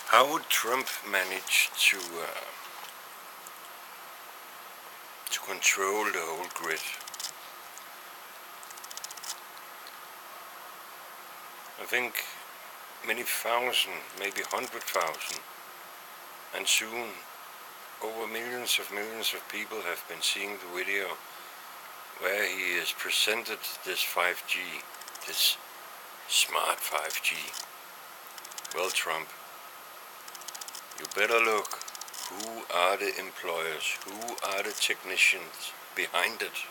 How would Trump manage to control the whole grid? I think many thousand, maybe 100,000, and soon over millions of people have been seeing the video where he has presented this 5G, this smart 5G. Well, Trump, you better look. Who are the employers? Who are the technicians behind it?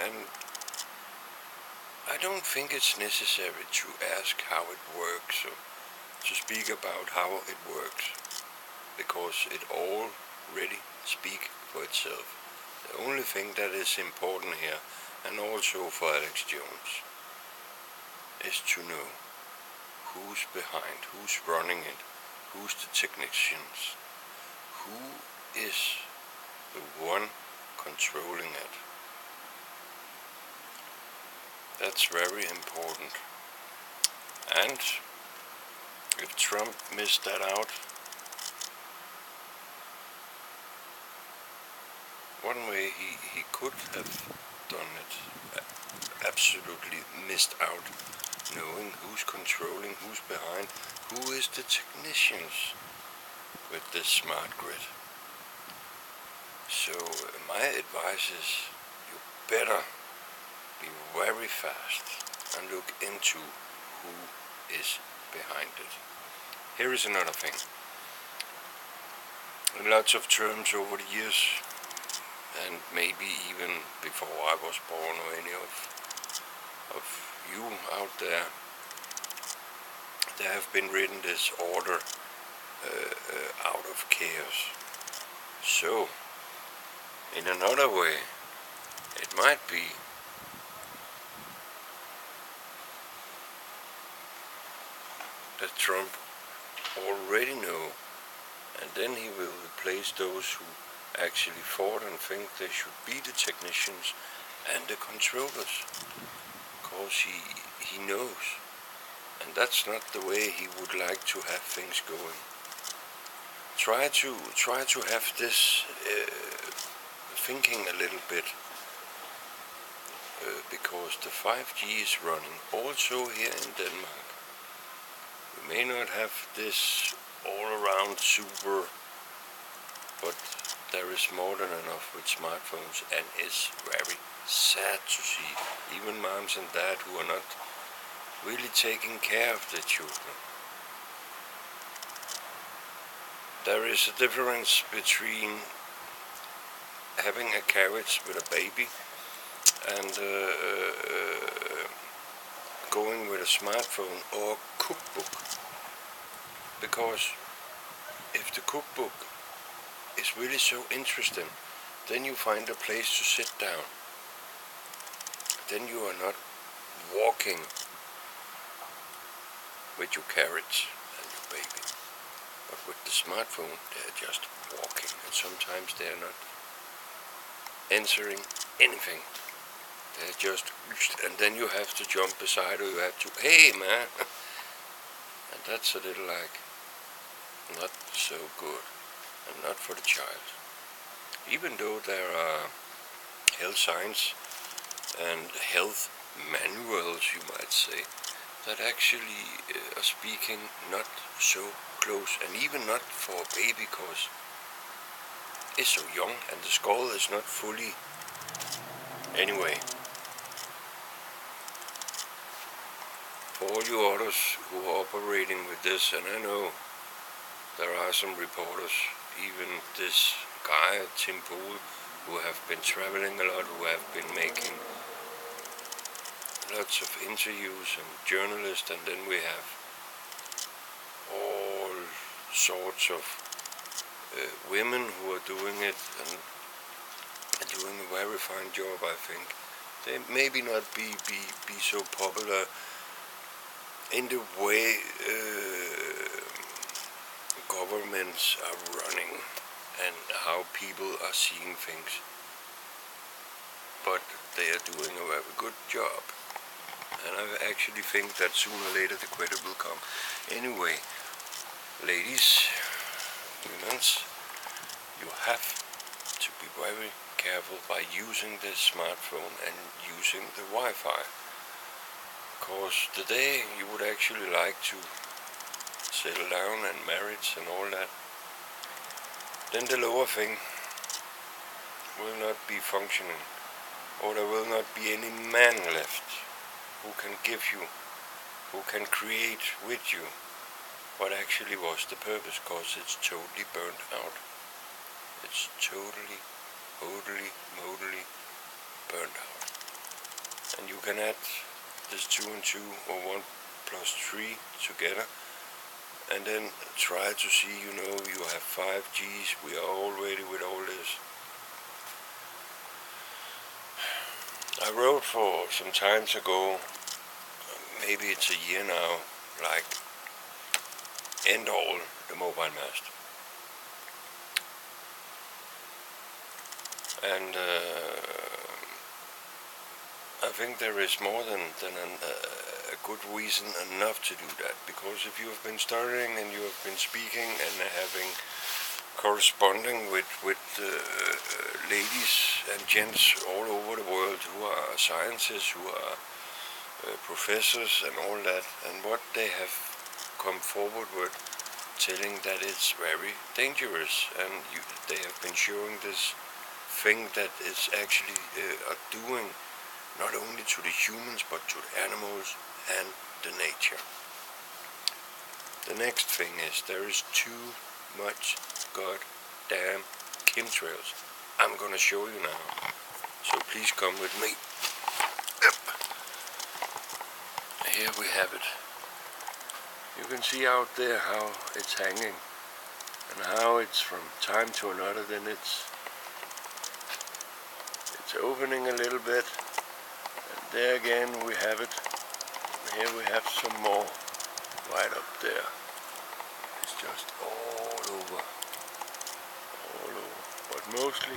And I don't think it's necessary to ask how it works or to speak about how it works, because it already speaks for itself. The only thing that is important here, and also for Alex Jones, is to know who's behind, who's running it, who's the technicians, who is the one controlling it. That's very important. And if Trump missed that out, one way he could have done it, absolutely missed out, knowing who's controlling, who's behind, who is the technicians with this smart grid. So my advice is, you better be very fast and look into who is behind it. Here is another thing. In lots of terms over the years, and maybe even before I was born or any of you out there have been written this order out of chaos. So, in another way, it might be that Trump already know, and then he will replace those who actually thought and think they should be the technicians and the controllers, because he knows, and that's not the way he would like to have things going. Try to have this thinking a little bit, because the 5G is running also here in Denmark. We may not have this all-around super, but there is more than enough with smartphones, and it's very sad to see even moms and dads who are not really taking care of their children. There is a difference between having a carriage with a baby and going with a smartphone or a cookbook. Because if the cookbook is really so interesting, then you find a place to sit down. Then you are not walking with your carriage and your baby. But with the smartphone, they're just walking, and sometimes they're not answering anything. They're just, and then you have to jump beside, or you have to, hey man, and that's a little like not so good, and not for the child. Even though there are health signs and health manuals, you might say, that actually are speaking not so close, and even not for a baby, because it's so young and the skull is not fully. Anyway, for all you others who are operating with this, and I know there are some reporters, even this guy, Tim Pool, who have been traveling a lot, who have been making lots of interviews, and journalists, and then we have all sorts of women who are doing it and doing a very fine job, I think. They maybe not be so popular in the way governments are running and how people are seeing things. But they are doing a very good job. And I actually think that sooner or later the credit will come. Anyway, ladies, women, you have to be very careful by using the smartphone and using the Wi-Fi. Because the day you would actually like to settle down and marriage and all that, then the lower thing will not be functioning, or there will not be any man left who can give you, who can create with you what actually was the purpose, because it's totally burnt out. It's totally, modally burnt out. And you can add this 2 and 2 or 1 plus 3 together, and then try to see, you have 5 Gs, we are all ready with all this. I wrote for some time ago, maybe it's a year now, like, end all the mobile mast. And I think there is more than a good reason enough to do that, because if you have been studying and you have been speaking and having corresponding with ladies and gents all over the world who are scientists, who are professors and all that, and what they have come forward with, telling that it's very dangerous, and they have been showing this thing that is actually are doing not only to the humans but to the animals and the nature. The next thing is there is too much goddamn chemtrails. I'm gonna show you now, so please come with me. Yep. Here we have it. You can see out there how it's hanging and how it's from time to another, then it's opening a little bit, and there again we have it. Here we have some more right up there. It's just all over, but mostly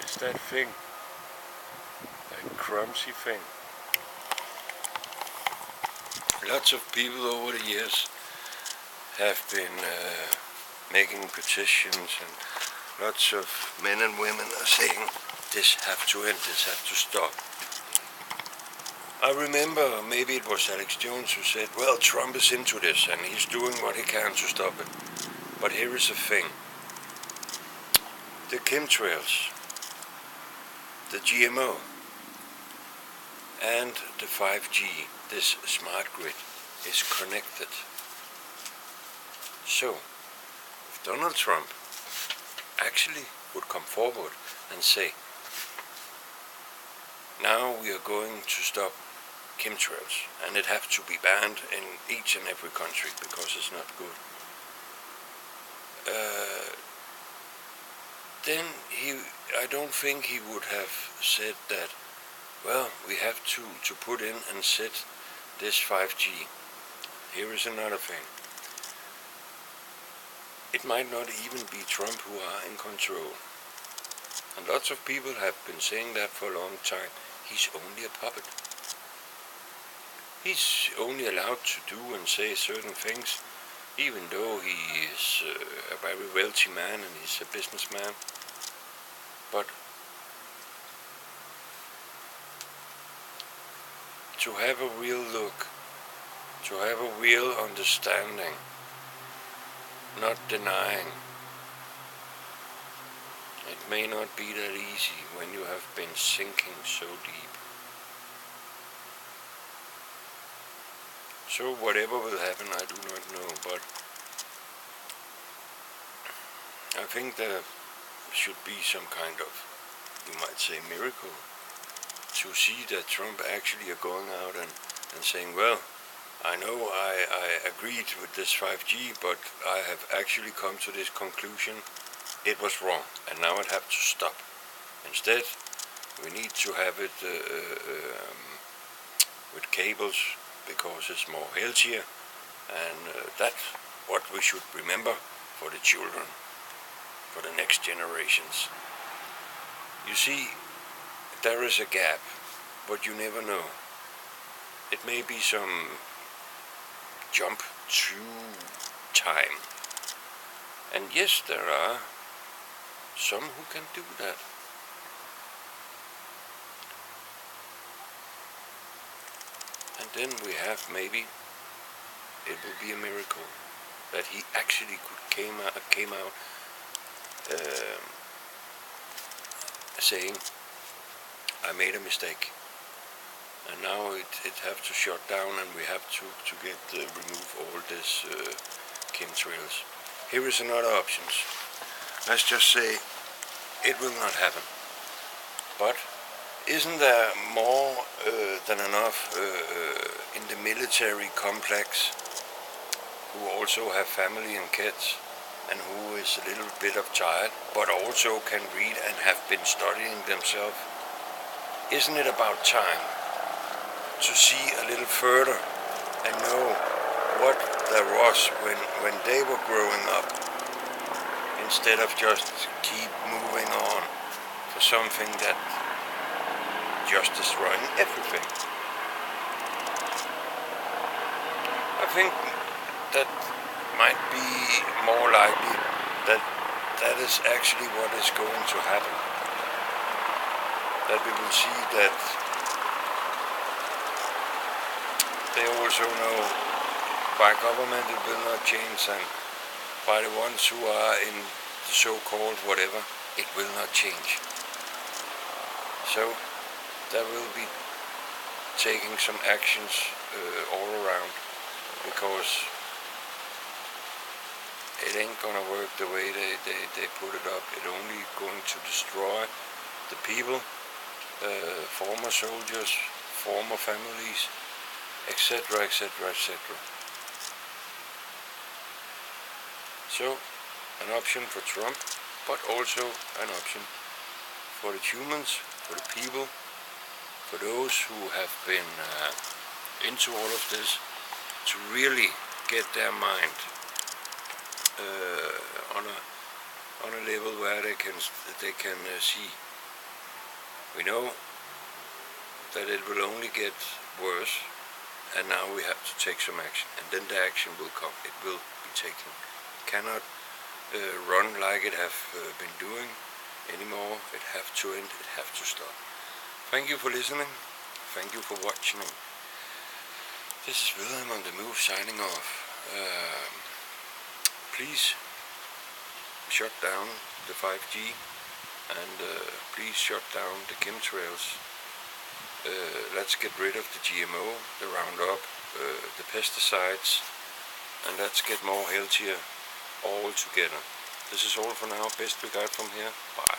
it's that thing, that clumsy thing. Lots of people over the years have been making petitions, and lots of men and women are saying this have to end, this have to stop. I remember maybe it was Alex Jones who said, well, Trump is into this and he's doing what he can to stop it. But here is the thing. The chemtrails, the GMO, and the 5G, this smart grid, is connected. So, if Donald Trump actually would come forward and say, now we are going to stop chemtrails, and it has to be banned in each and every country because it's not good, then I don't think he would have said that, well, we have to put in and set this 5G. Here is another thing. It might not even be Trump who are in control. And lots of people have been saying that for a long time. He's only a puppet. He's only allowed to do and say certain things, even though he is a very wealthy man and he's a businessman. But to have a real look, to have a real understanding, not denying, it may not be that easy when you have been sinking so deep. So whatever will happen, I do not know, but I think there should be some kind of, you might say, miracle to see that Trump actually are going out and saying, well, I know I agreed with this 5G, but I have actually come to this conclusion. It was wrong, and now it have to stop. Instead, we need to have it with cables because it's more healthier, and that's what we should remember for the children, for the next generations. You see, there is a gap, but you never know. It may be some jump through time. And yes, there are some who can do that. And then we have maybe, it will be a miracle that he actually came out saying, I made a mistake. And now it have to shut down, and we have to get remove all this chemtrails. Here is another option. Let's just say it will not happen. But isn't there more than enough in the military complex who also have family and kids, and who is a little bit of tired, but also can read and have been studying themselves? Isn't it about time to see a little further and know what there was when they were growing up, instead of just keep moving on for something that just destroying everything? I think that might be more likely that is actually what is going to happen. That we will see that they also know by government it will not change, and by the ones who are in the so-called whatever, it will not change. So there will be taking some actions all around, because it ain't gonna work the way they put it up. It's only going to destroy the people, former soldiers, former families, etc., etc., etc. So, an option for Trump, but also an option for the humans, for the people, for those who have been into all of this, to really get their mind on a level where they can see. We know that it will only get worse, and now we have to take some action, and then the action will come. It will be taken. It cannot run like it have been doing anymore. It have to end. It have to stop. Thank you for listening. Thank you for watching. This is Wilhelm on the Move signing off. Please shut down the 5G, and please shut down the chemtrails. Let's get rid of the GMO, the Roundup, the pesticides, and let's get more healthier all together. This is all for now. Best we got from here. Bye.